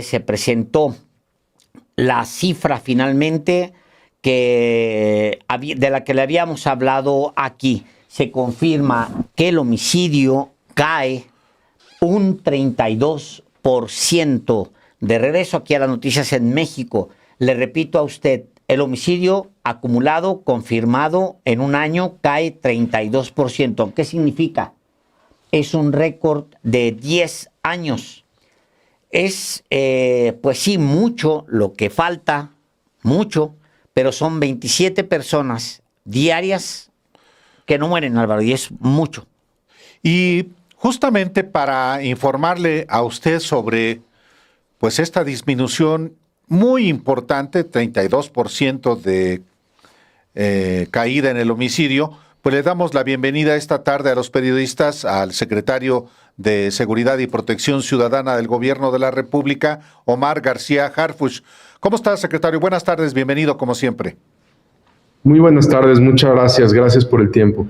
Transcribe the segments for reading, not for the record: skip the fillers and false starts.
se presentó la cifra finalmente de la que le habíamos hablado aquí. Se confirma que el homicidio cae un 32%. De regreso aquí a las noticias en México, le repito a usted, el homicidio acumulado, confirmado en un año, cae 32%. ¿Qué significa? Es un récord de 10 años. Es, pues sí, mucho lo que falta, mucho, pero son 27 personas diarias que no mueren, Álvaro, y es mucho. Y justamente para informarle a usted sobre pues esta disminución muy importante, 32% de caída en el homicidio, pues le damos la bienvenida esta tarde a los periodistas, al secretario de Seguridad y Protección Ciudadana del Gobierno de la República, Omar García Harfuch. ¿Cómo está, secretario? Buenas tardes, bienvenido como siempre. Muy buenas tardes, muchas gracias, gracias por el tiempo.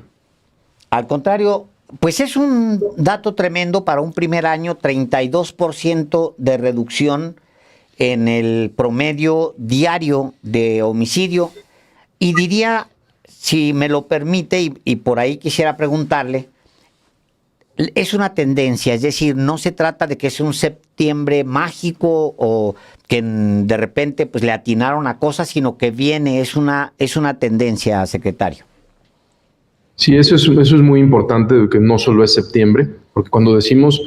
Al contrario, pues es un dato tremendo para un primer año, 32% de reducción en el promedio diario de homicidio. Y diría, si me lo permite, y por ahí quisiera preguntarle, es una tendencia, es decir, no se trata de que sea un septiembre mágico o que de repente pues le atinaron a cosas, sino que viene, es una tendencia, secretario. Sí, eso es muy importante, que no solo es septiembre, porque cuando decimos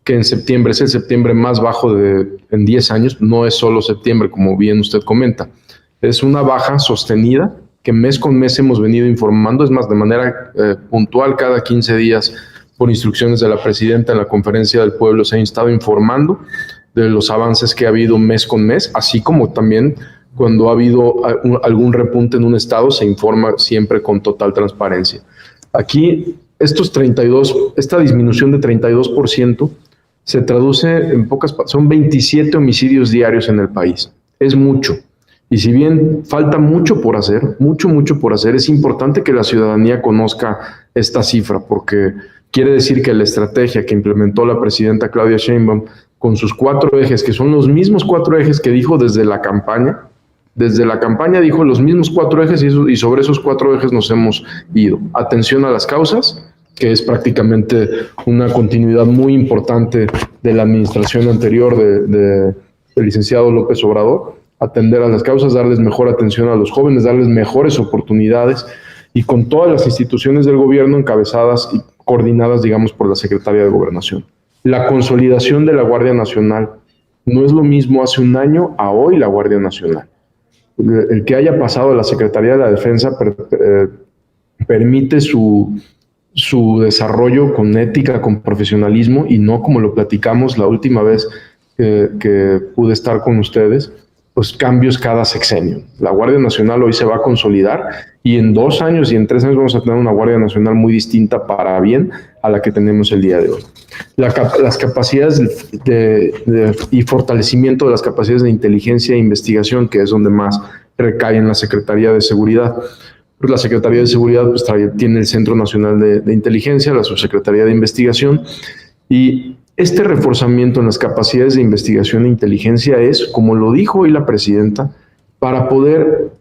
que en septiembre es el septiembre más bajo en 10 años, no es solo septiembre, como bien usted comenta. Es una baja sostenida que mes con mes hemos venido informando, es más, de manera puntual, cada 15 días, por instrucciones de la presidenta en la Conferencia del Pueblo, se ha estado informando de los avances que ha habido mes con mes, así como también cuando ha habido algún repunte en un estado, se informa siempre con total transparencia. Aquí, esta disminución de 32% se traduce en son 27 homicidios diarios en el país. Es mucho. Y si bien falta mucho por hacer, mucho por hacer, es importante que la ciudadanía conozca esta cifra, porque quiere decir que la estrategia que implementó la presidenta Claudia Sheinbaum con sus 4 ejes, que son los mismos 4 ejes que dijo desde la campaña dijo los mismos 4 ejes y sobre esos 4 ejes nos hemos ido. Atención a las causas, que es prácticamente una continuidad muy importante de la administración anterior del licenciado López Obrador. Atender a las causas, darles mejor atención a los jóvenes, darles mejores oportunidades, y con todas las instituciones del gobierno encabezadas y coordinadas, digamos, por la Secretaría de Gobernación. La consolidación de la Guardia Nacional no es lo mismo hace un año a hoy la Guardia Nacional. El que haya pasado a la Secretaría de la Defensa permite su desarrollo con ética, con profesionalismo, y no como lo platicamos la última vez que pude estar con ustedes, pues cambios cada sexenio. La Guardia Nacional hoy se va a consolidar y en 2 años y en 3 años vamos a tener una Guardia Nacional muy distinta para bien a la que tenemos el día de hoy. Las capacidades y fortalecimiento de las capacidades de inteligencia e investigación, que es donde más recae en la Secretaría de Seguridad. Pues la Secretaría de Seguridad pues, tiene el Centro Nacional de Inteligencia, la Subsecretaría de Investigación, y este reforzamiento en las capacidades de investigación e inteligencia es, como lo dijo hoy la presidenta, para poder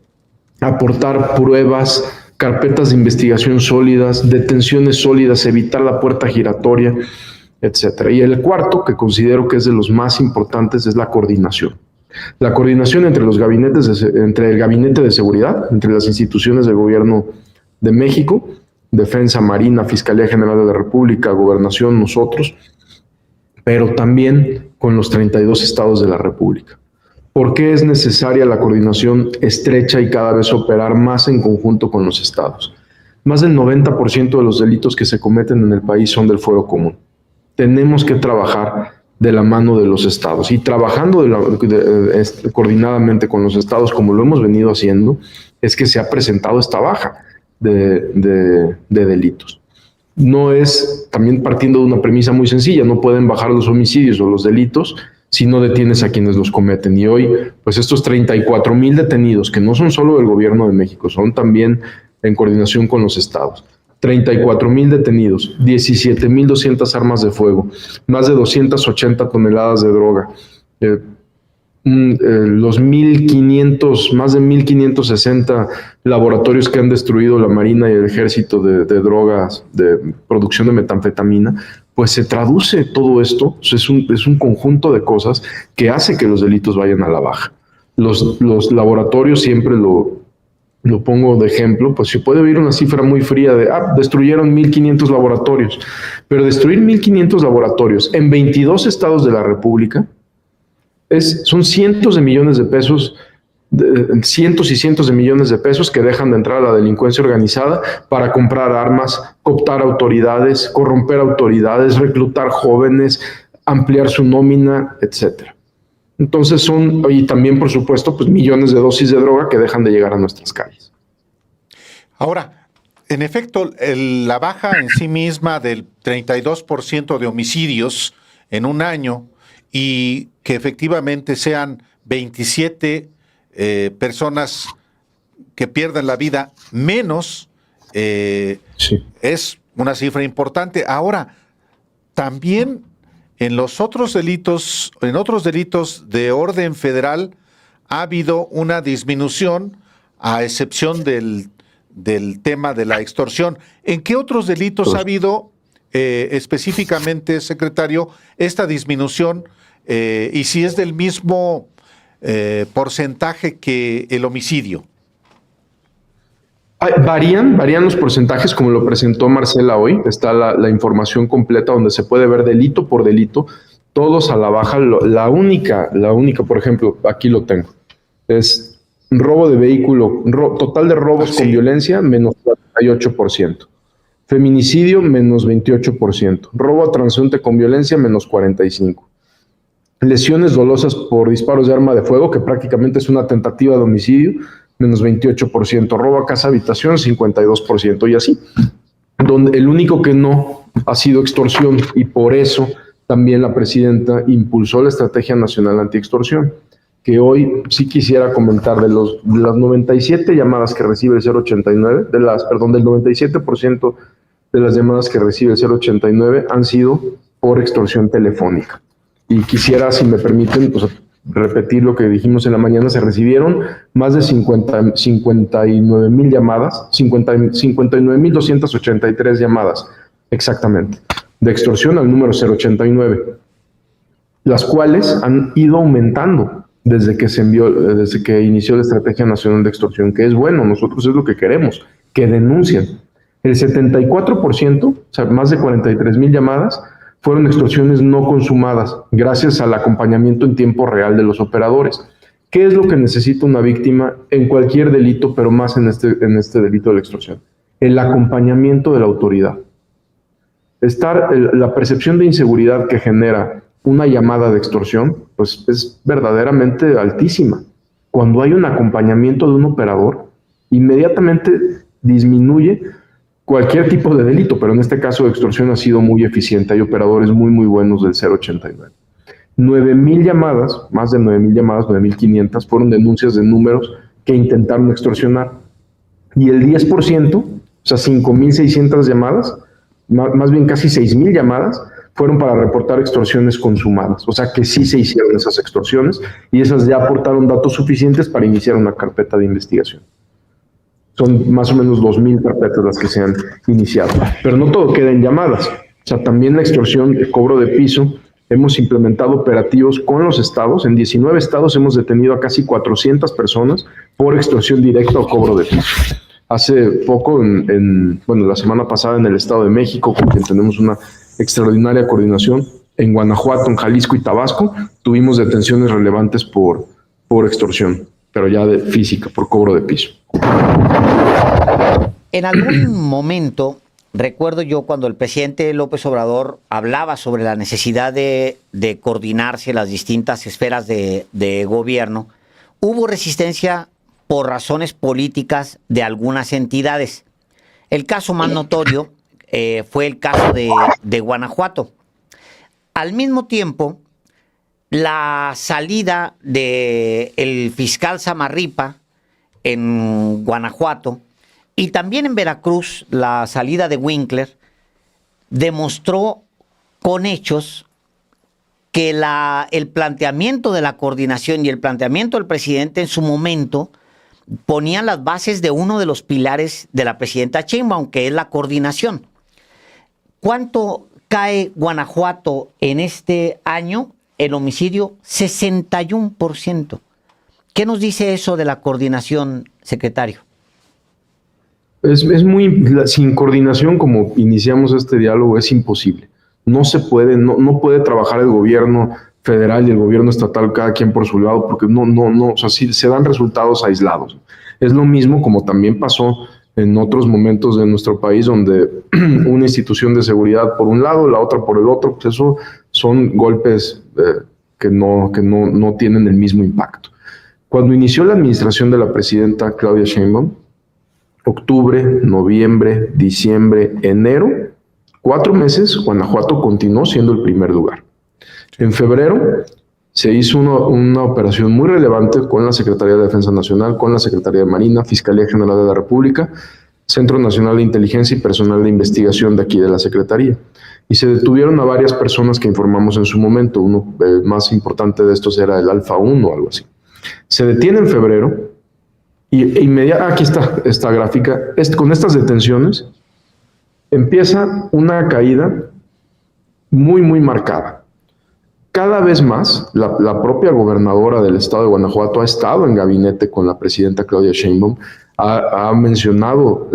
aportar pruebas, carpetas de investigación sólidas, detenciones sólidas, evitar la puerta giratoria, etc. Y el cuarto, que considero que es de los más importantes, es la coordinación. La coordinación entre los gabinetes, entre el Gabinete de Seguridad, entre las instituciones del Gobierno de México, Defensa, Marina, Fiscalía General de la República, Gobernación, nosotros, pero también con los 32 estados de la República. ¿Por qué es necesaria la coordinación estrecha y cada vez operar más en conjunto con los estados? Más del 90% de los delitos que se cometen en el país son del fuero común. Tenemos que trabajar de la mano de los estados, y trabajando coordinadamente con los estados, como lo hemos venido haciendo, es que se ha presentado esta baja de delitos. No es, también partiendo de una premisa muy sencilla, no pueden bajar los homicidios o los delitos si no detienes a quienes los cometen. Y hoy, pues estos 34,000 detenidos, que no son solo del gobierno de México, son también en coordinación con los estados. 34,000 detenidos, 17,200 armas de fuego, más de 280 toneladas de droga, los 1.500, más de 1.560 laboratorios que han destruido la Marina y el Ejército de drogas, de producción de metanfetamina, pues se traduce todo esto, es un conjunto de cosas que hace que los delitos vayan a la baja. Los laboratorios, siempre lo pongo de ejemplo, pues se puede oír una cifra muy fría de, destruyeron 1.500 laboratorios, pero destruir 1.500 laboratorios en 22 estados de la República son cientos de millones de pesos, cientos y cientos de millones de pesos que dejan de entrar a la delincuencia organizada para comprar armas, cooptar autoridades, corromper autoridades, reclutar jóvenes, ampliar su nómina, etcétera. Entonces y también, por supuesto, pues millones de dosis de droga que dejan de llegar a nuestras calles. Ahora, en efecto, la baja en sí misma del 32% de homicidios en un año y que efectivamente sean 27 personas que pierdan la vida menos, Sí. es una cifra importante. Ahora, también en otros delitos de orden federal ha habido una disminución, a excepción del tema de la extorsión. ¿En qué otros delitos ha habido específicamente, secretario, esta disminución? Y si es del mismo porcentaje que el homicidio. Varían los porcentajes, como lo presentó Marcela hoy. Está la información completa donde se puede ver delito por delito, todos a la baja. La única, por ejemplo, aquí lo tengo, es robo de vehículo, total de robos con violencia, menos 48%. Feminicidio, menos 28%. Robo a transeúnte con violencia, menos 45%. Lesiones dolosas por disparos de arma de fuego, que prácticamente es una tentativa de homicidio, menos 28%. Robo a casa habitación, 52%. Y así. Donde el único que no ha sido extorsión, y por eso también la presidenta impulsó la Estrategia Nacional Antiextorsión, que hoy sí quisiera comentar de las 97 llamadas que recibe el 089, del 97% de las llamadas que recibe el 089 han sido por extorsión telefónica. Y quisiera, si me permiten, pues, repetir lo que dijimos en la mañana. Se recibieron más de 59,000 llamadas, 59,283 llamadas, exactamente, de extorsión al número 089, las cuales han ido aumentando desde que inició la Estrategia Nacional de Extorsión, que es bueno, nosotros es lo que queremos, que denuncien. El 74%, o sea, más de 43,000 llamadas, fueron extorsiones no consumadas, gracias al acompañamiento en tiempo real de los operadores. ¿Qué es lo que necesita una víctima en cualquier delito, pero más en este delito de la extorsión? El acompañamiento de la autoridad. La percepción de inseguridad que genera una llamada de extorsión, pues es verdaderamente altísima. Cuando hay un acompañamiento de un operador, inmediatamente disminuye cualquier tipo de delito, pero en este caso de extorsión ha sido muy eficiente. Hay operadores muy, muy buenos del 089. 9,000 llamadas, más de 9,000 llamadas, 9,500, fueron denuncias de números que intentaron extorsionar. Y el 10%, o sea, 5,600 llamadas, más bien casi 6,000 llamadas, fueron para reportar extorsiones consumadas. O sea, que sí se hicieron esas extorsiones y esas ya aportaron datos suficientes para iniciar una carpeta de investigación. Son más o menos 2,000 carpetas las que se han iniciado. Pero no todo queda en llamadas. O sea, también la extorsión, el cobro de piso. Hemos implementado operativos con los estados. En 19 estados hemos detenido a casi 400 personas por extorsión directa o cobro de piso. Hace poco, la semana pasada en el Estado de México, con quien tenemos una extraordinaria coordinación, en Guanajuato, en Jalisco y Tabasco, tuvimos detenciones relevantes por extorsión, pero ya de física, por cobro de piso. En algún momento, recuerdo yo cuando el presidente López Obrador hablaba sobre la necesidad de coordinarse las distintas esferas de gobierno, hubo resistencia por razones políticas de algunas entidades. El caso más notorio fue el caso de Guanajuato. Al mismo tiempo, la salida del fiscal Samarripa en Guanajuato y también en Veracruz, la salida de Winkler, demostró con hechos que el planteamiento de la coordinación y el planteamiento del presidente en su momento ponían las bases de uno de los pilares de la presidenta Sheinbaum, que es la coordinación. ¿Cuánto cae Guanajuato en este año? El homicidio, 61%. ¿Qué nos dice eso de la coordinación, secretario? Sin coordinación, como iniciamos este diálogo, es imposible. No se puede, no puede trabajar el gobierno federal y el gobierno estatal cada quien por su lado, porque o sea, sí, se dan resultados aislados. Es lo mismo como también pasó en otros momentos de nuestro país, donde una institución de seguridad por un lado, la otra por el otro, pues eso son golpes que no tienen el mismo impacto. Cuando inició la administración de la presidenta Claudia Sheinbaum, octubre, noviembre, diciembre, enero, 4 meses, Guanajuato continuó siendo el primer lugar. En febrero se hizo una operación muy relevante con la Secretaría de Defensa Nacional, con la Secretaría de Marina, Fiscalía General de la República, Centro Nacional de Inteligencia y personal de investigación de aquí de la Secretaría. Y se detuvieron a varias personas que informamos en su momento. Uno más importante de estos era el Alfa 1 o algo así. Se detiene en febrero y aquí está esta gráfica. Con estas detenciones empieza una caída muy, muy marcada. Cada vez más, la propia gobernadora del estado de Guanajuato ha estado en gabinete con la presidenta Claudia Sheinbaum, ha mencionado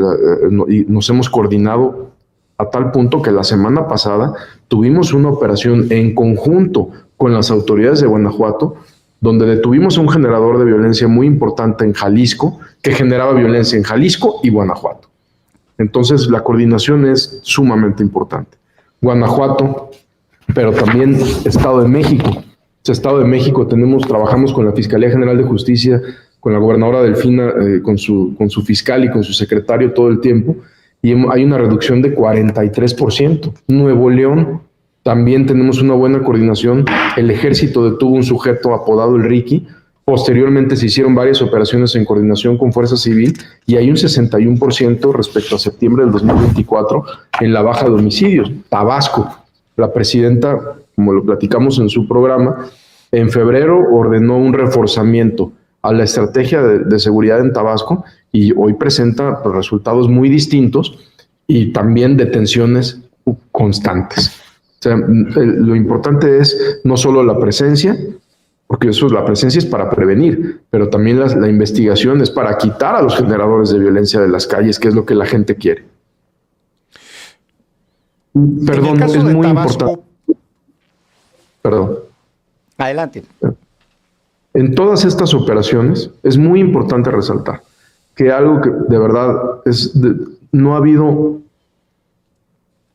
y nos hemos coordinado a tal punto que la semana pasada tuvimos una operación en conjunto con las autoridades de Guanajuato, donde detuvimos a un generador de violencia muy importante en Jalisco, que generaba violencia en Jalisco y Guanajuato. Entonces, la coordinación es sumamente importante. Guanajuato, pero también Estado de México. Estado de México trabajamos con la Fiscalía General de Justicia, con la gobernadora Delfina, con su fiscal y con su secretario todo el tiempo, y hay una reducción de 43%. Nuevo León, también tenemos una buena coordinación. El ejército detuvo un sujeto apodado el Ricky. Posteriormente se hicieron varias operaciones en coordinación con Fuerza Civil y hay un 61% respecto a septiembre del 2024 en la baja de homicidios. Tabasco, la presidenta, como lo platicamos en su programa, en febrero ordenó un reforzamiento a la estrategia de seguridad en Tabasco y hoy presenta resultados muy distintos y también detenciones constantes. O sea, lo importante es no solo la presencia, porque la presencia es para prevenir, pero también la investigación es para quitar a los generadores de violencia de las calles, que es lo que la gente quiere. Perdón, es muy importante. Perdón. Adelante. En todas estas operaciones es muy importante resaltar que algo que de verdad no ha habido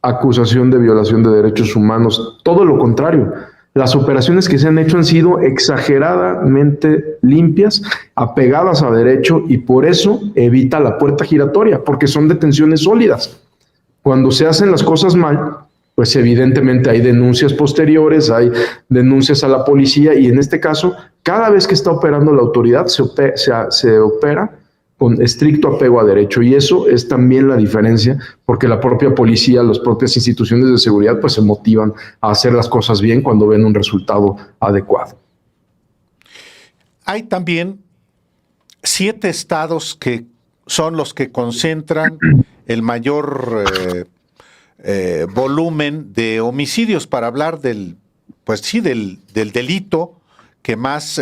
acusación de violación de derechos humanos, todo lo contrario. Las operaciones que se han hecho han sido exageradamente limpias, apegadas a derecho, y por eso evita la puerta giratoria, porque son detenciones sólidas. Cuando se hacen las cosas mal, pues evidentemente hay denuncias posteriores, hay denuncias a la policía, y en este caso, cada vez que está operando la autoridad, se opera con estricto apego a derecho, y eso es también la diferencia, porque la propia policía, las propias instituciones de seguridad, pues se motivan a hacer las cosas bien cuando ven un resultado adecuado. Hay también 7 estados que son los que concentran el mayor volumen de homicidios, para hablar del delito que más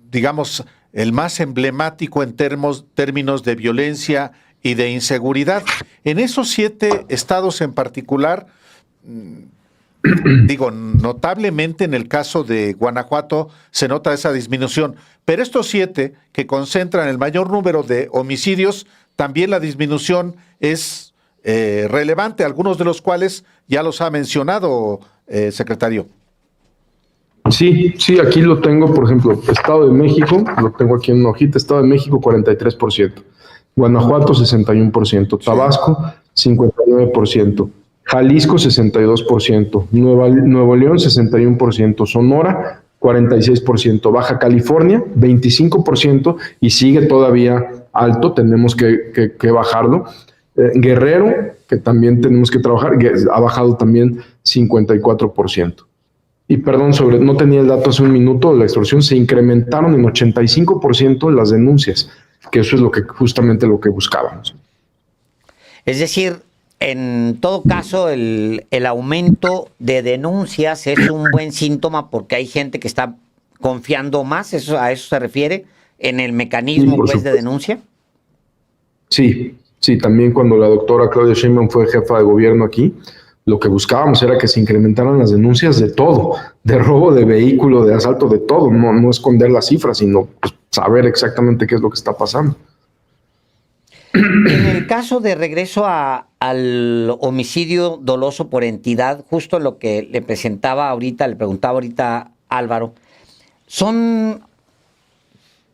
digamos, el más emblemático en términos de violencia y de inseguridad. En esos 7 estados en particular, notablemente en el caso de Guanajuato se nota esa disminución, pero estos 7 que concentran el mayor número de homicidios, también la disminución es relevante, algunos de los cuales ya los ha mencionado, secretario. Sí, aquí lo tengo, por ejemplo, Estado de México, lo tengo aquí en una hojita, Estado de México 43%, Guanajuato 61%, Tabasco 59%, Jalisco 62%, Nuevo León 61%, Sonora 46%, Baja California 25% y sigue todavía alto, tenemos que bajarlo. Guerrero, que también tenemos que trabajar, ha bajado también 54%. Y perdón, no tenía el dato hace un minuto, la extorsión se incrementaron en 85% las denuncias, que eso es justamente lo que buscábamos. Es decir, en todo caso, el aumento de denuncias es un buen síntoma porque hay gente que está confiando más, ¿a eso se refiere? ¿En el mecanismo de denuncia? Sí, también cuando la doctora Claudia Sheinbaum fue jefa de gobierno aquí, lo que buscábamos era que se incrementaran las denuncias de todo, de robo de vehículo, de asalto, de todo, no esconder las cifras, sino pues, saber exactamente qué es lo que está pasando. En el caso de regreso al homicidio doloso por entidad, justo lo que le preguntaba ahorita Álvaro, son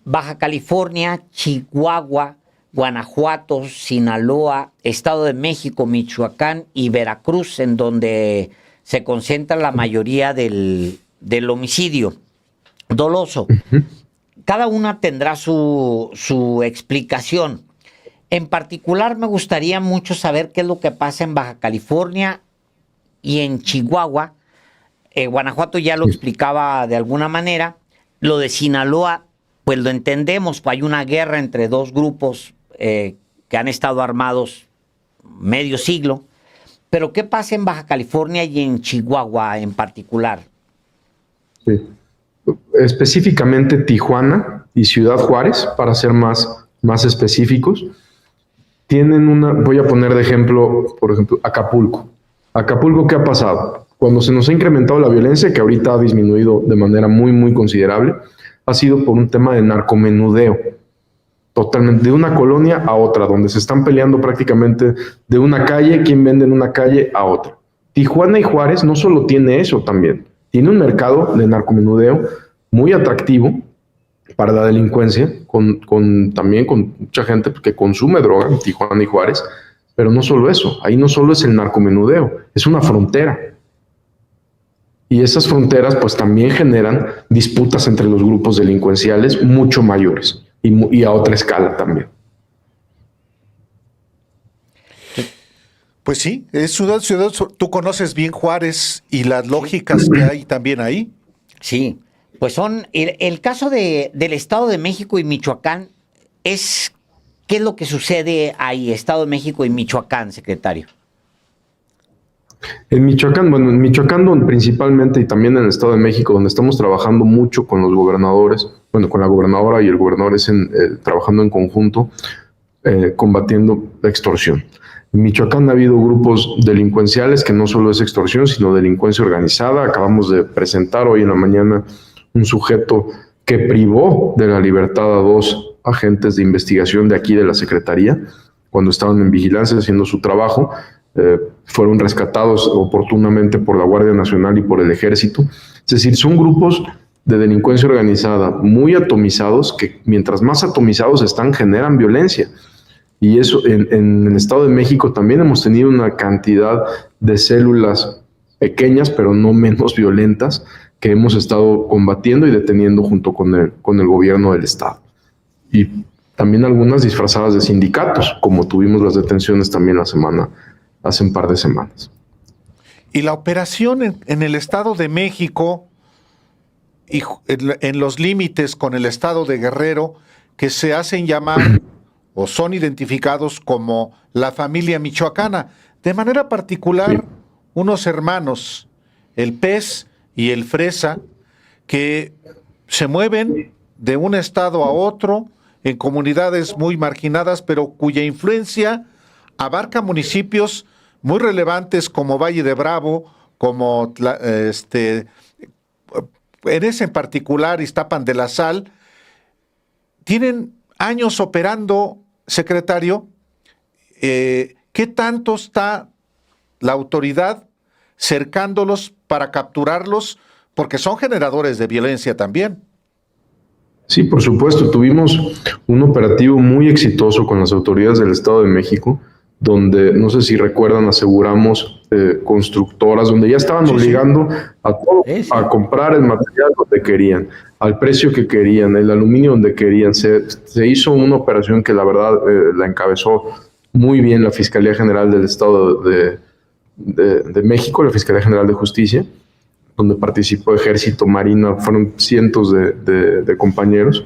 Baja California, Chihuahua, Guanajuato, Sinaloa, Estado de México, Michoacán y Veracruz, en donde se concentra la mayoría del homicidio doloso. Cada una tendrá su explicación. En particular, me gustaría mucho saber qué es lo que pasa en Baja California y en Chihuahua. Guanajuato ya lo explicaba de alguna manera. Lo de Sinaloa, pues lo entendemos, pues hay una guerra entre dos grupos que han estado armados medio siglo. Pero ¿qué pasa en Baja California y en Chihuahua en particular? Sí. Específicamente Tijuana y Ciudad Juárez, para ser más específicos, voy a poner de ejemplo, por ejemplo, Acapulco. Acapulco, ¿qué ha pasado? Cuando se nos ha incrementado la violencia, que ahorita ha disminuido de manera muy, muy considerable, ha sido por un tema de narcomenudeo. Totalmente, de una colonia a otra, donde se están peleando prácticamente de una calle, quien vende en una calle a otra. Tijuana y Juárez no solo tiene eso también, tiene un mercado de narcomenudeo muy atractivo para la delincuencia, también con mucha gente que consume droga en Tijuana y Juárez, pero no solo eso, ahí no solo es el narcomenudeo, es una frontera. Y esas fronteras pues también generan disputas entre los grupos delincuenciales mucho mayores y a otra escala también. Pues sí, es ciudad. Tú conoces bien Juárez y las lógicas que hay también ahí. Sí, pues son el caso del Estado de México y Michoacán ¿qué es lo que sucede ahí, Estado de México y Michoacán, secretario? En Michoacán principalmente y también en el Estado de México, donde estamos trabajando mucho con los gobernadores, con la gobernadora y el gobernador trabajando en conjunto, combatiendo la extorsión. En Michoacán ha habido grupos delincuenciales que no solo es extorsión, sino delincuencia organizada. Acabamos de presentar hoy en la mañana un sujeto que privó de la libertad a 2 agentes de investigación de aquí de la Secretaría, cuando estaban en vigilancia haciendo su trabajo. Fueron rescatados oportunamente por la Guardia Nacional y por el Ejército. Es decir, son grupos de delincuencia organizada muy atomizados que mientras más atomizados están generan violencia. Y eso en el Estado de México también hemos tenido una cantidad de células pequeñas pero no menos violentas que hemos estado combatiendo y deteniendo junto con el gobierno del Estado. Y también algunas disfrazadas de sindicatos, como tuvimos las detenciones también hace un par de semanas. Y la operación en el Estado de México y en los límites con el Estado de Guerrero, que se hacen llamar o son identificados como la familia michoacana. De manera particular, unos hermanos, el Pez y el Fresa, que se mueven de un estado a otro en comunidades muy marginadas, pero cuya influencia abarca municipios muy relevantes como Valle de Bravo, como en ese en particular Iztapan de la Sal. Tienen años operando, secretario. ¿Qué tanto está la autoridad cercándolos para capturarlos? Porque son generadores de violencia también. Sí, por supuesto. Tuvimos un operativo muy exitoso con las autoridades del Estado de México, donde, no sé si recuerdan, aseguramos constructoras, donde ya estaban obligando a todos a comprar el material donde querían, al precio que querían, el aluminio donde querían. Se hizo una operación que la verdad la encabezó muy bien la Fiscalía General del Estado de México, la Fiscalía General de Justicia, donde participó Ejército, Marina, fueron cientos de compañeros,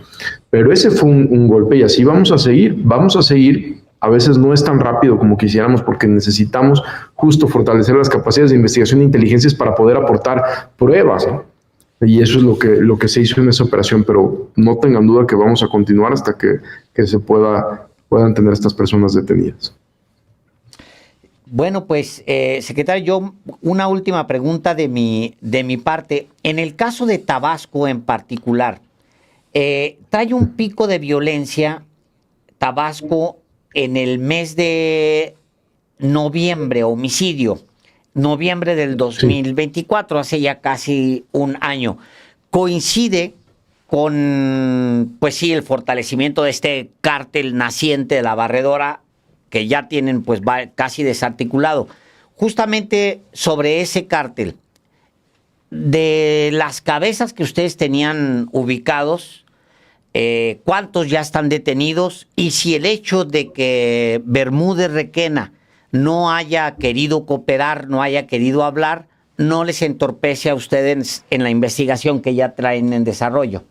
pero ese fue un golpe y así vamos a seguir. A veces no es tan rápido como quisiéramos porque necesitamos justo fortalecer las capacidades de investigación e inteligencias para poder aportar pruebas, ¿no? Y eso es lo que se hizo en esa operación, pero no tengan duda que vamos a continuar hasta que se puedan tener estas personas detenidas. Bueno, pues, secretario, yo una última pregunta de mi parte. En el caso de Tabasco en particular, trae un pico de violencia Tabasco en el mes de noviembre, homicidio, noviembre del 2024, hace ya casi un año. Coincide con, pues sí, el fortalecimiento de este cártel naciente de la Barredora, que ya tienen pues casi desarticulado. Justamente sobre ese cártel, de las cabezas que ustedes tenían ubicados, ¿cuántos ya están detenidos? Y si el hecho de que Bermúdez Requena no haya querido cooperar, no haya querido hablar, no les entorpece a ustedes en la investigación que ya traen en desarrollo.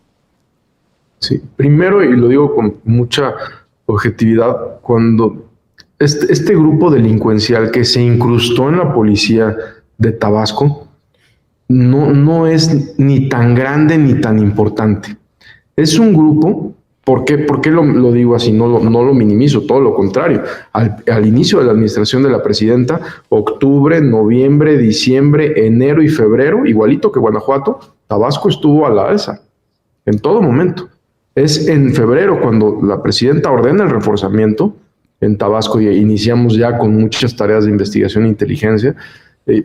Sí, primero, y lo digo con mucha objetividad, cuando este grupo delincuencial que se incrustó en la policía de Tabasco no es ni tan grande ni tan importante. Es un grupo, ¿por qué lo digo así? No lo minimizo, todo lo contrario. Al inicio de la administración de la presidenta, octubre, noviembre, diciembre, enero y febrero, igualito que Guanajuato, Tabasco estuvo a la alza en todo momento. Es en febrero cuando la presidenta ordena el reforzamiento en Tabasco y iniciamos ya con muchas tareas de investigación e inteligencia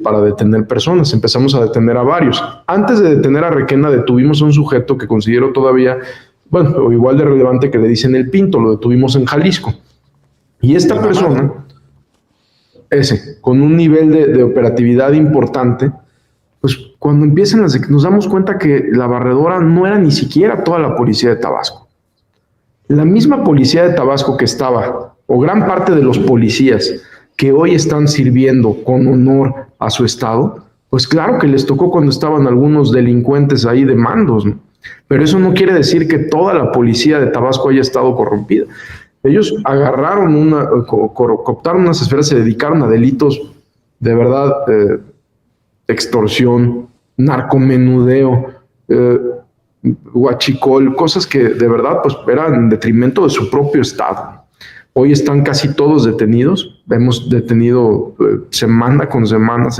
para detener personas. Empezamos a detener a varios. Antes de detener a Requena, detuvimos a un sujeto que considero todavía, bueno, igual de relevante, que le dicen El Pinto, lo detuvimos en Jalisco. Y esta persona, con un nivel de operatividad importante, pues cuando empiezan nos damos cuenta que la Barredora no era ni siquiera toda la policía de Tabasco. La misma policía de Tabasco que estaba, o gran parte de los policías que hoy están sirviendo con honor a su estado, pues claro que les tocó cuando estaban algunos delincuentes ahí de mandos, ¿no? Pero eso no quiere decir que toda la policía de Tabasco haya estado corrompida. Ellos agarraron cooptaron unas esferas, se dedicaron a delitos de verdad, extorsión, narcomenudeo, huachicol, cosas que de verdad pues eran en detrimento de su propio estado. Hoy están casi todos detenidos. Hemos detenido semana con semana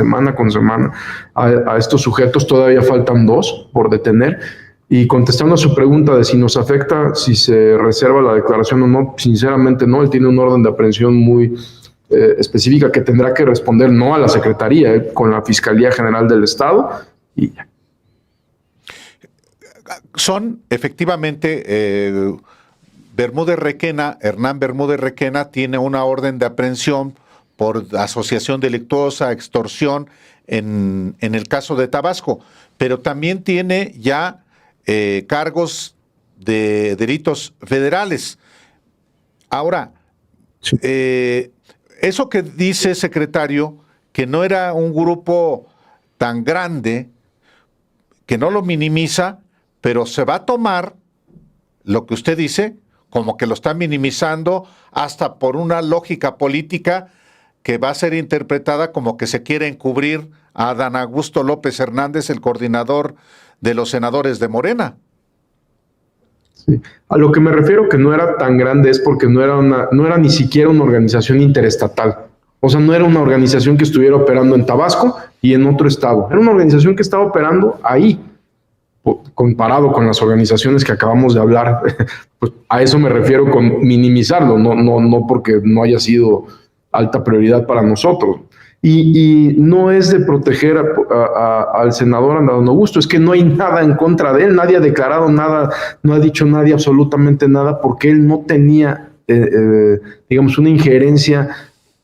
a estos sujetos. Todavía faltan 2 por detener. Y contestando a su pregunta de si nos afecta, si se reserva la declaración o no, sinceramente no. Él tiene un orden de aprehensión muy específica que tendrá que responder no a la Secretaría, con la Fiscalía General del Estado y ya. Son efectivamente... Hernán Bermúdez Requena tiene una orden de aprehensión por asociación delictuosa, extorsión en el caso de Tabasco, pero también tiene ya cargos de delitos federales. Ahora, sí. Eso que dice, secretario, que no era un grupo tan grande, que no lo minimiza, pero se va a tomar lo que usted dice como que lo está minimizando hasta por una lógica política que va a ser interpretada como que se quiere encubrir a Adán Augusto López Hernández, el coordinador de los senadores de Morena. Sí. A lo que me refiero que no era tan grande es porque no era ni siquiera una organización interestatal. O sea, no era una organización que estuviera operando en Tabasco y en otro estado. Era una organización que estaba operando ahí. Comparado con las organizaciones que acabamos de hablar, pues a eso me refiero con minimizarlo, no porque no haya sido alta prioridad para nosotros. Y no es de proteger al senador Adán Augusto, es que no hay nada en contra de él, nadie ha declarado nada, no ha dicho nadie absolutamente nada, porque él no tenía, digamos, una injerencia,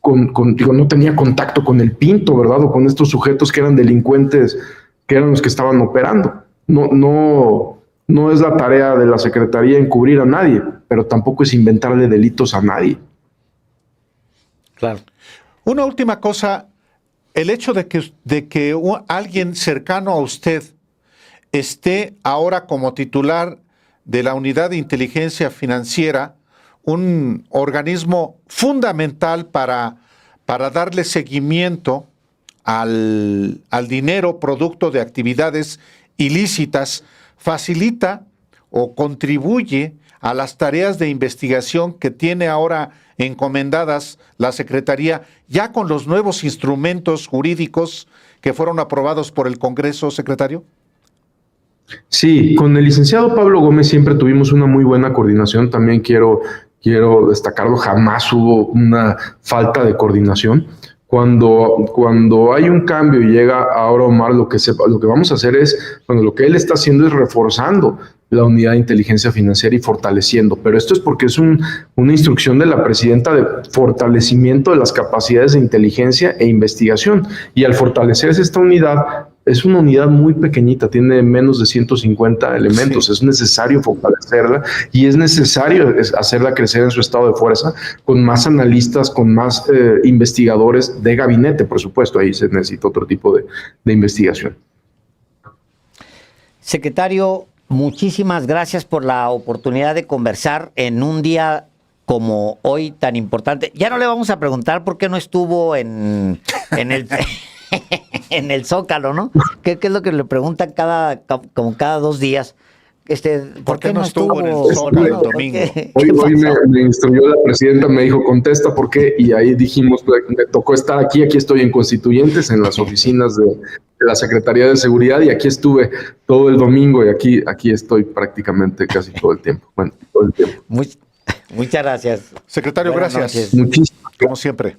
no tenía contacto con el Pinto, ¿verdad? O con estos sujetos que eran delincuentes, que eran los que estaban operando. No es la tarea de la Secretaría encubrir a nadie, pero tampoco es inventarle delitos a nadie. Claro. Una última cosa, el hecho de que alguien cercano a usted esté ahora como titular de la Unidad de Inteligencia Financiera, un organismo fundamental para darle seguimiento al dinero producto de actividades ilícitas, facilita o contribuye a las tareas de investigación que tiene ahora encomendadas la Secretaría, ya con los nuevos instrumentos jurídicos que fueron aprobados por el Congreso, secretario? Sí, con el licenciado Pablo Gómez siempre tuvimos una muy buena coordinación. También quiero destacarlo, jamás hubo una falta de coordinación. Cuando hay un cambio y llega ahora Omar, lo que vamos a hacer es, bueno, lo que él está haciendo es reforzando la unidad de inteligencia financiera y fortaleciendo, pero esto es porque es una instrucción de la presidenta de fortalecimiento de las capacidades de inteligencia e investigación, y al fortalecerse esta unidad, es una unidad muy pequeñita, tiene menos de 150 elementos, sí. Es necesario fortalecerla y es necesario hacerla crecer en su estado de fuerza, con más analistas, con más investigadores de gabinete, por supuesto, ahí se necesita otro tipo de investigación. Secretario, muchísimas gracias por la oportunidad de conversar en un día como hoy tan importante. Ya no le vamos a preguntar por qué no estuvo en el en el Zócalo, ¿no? ¿Qué es lo que le preguntan como cada 2 días? ¿Por qué no estuvo en el Zócalo el domingo? Hoy me instruyó la presidenta, me dijo, contesta por qué, y ahí dijimos, me tocó estar aquí estoy en Constituyentes, en las oficinas de la Secretaría de Seguridad, y aquí estuve todo el domingo, y aquí estoy prácticamente casi todo el tiempo. Bueno, todo el tiempo. Muchas gracias. Secretario, Buenas gracias. noches. Muchísimas como siempre.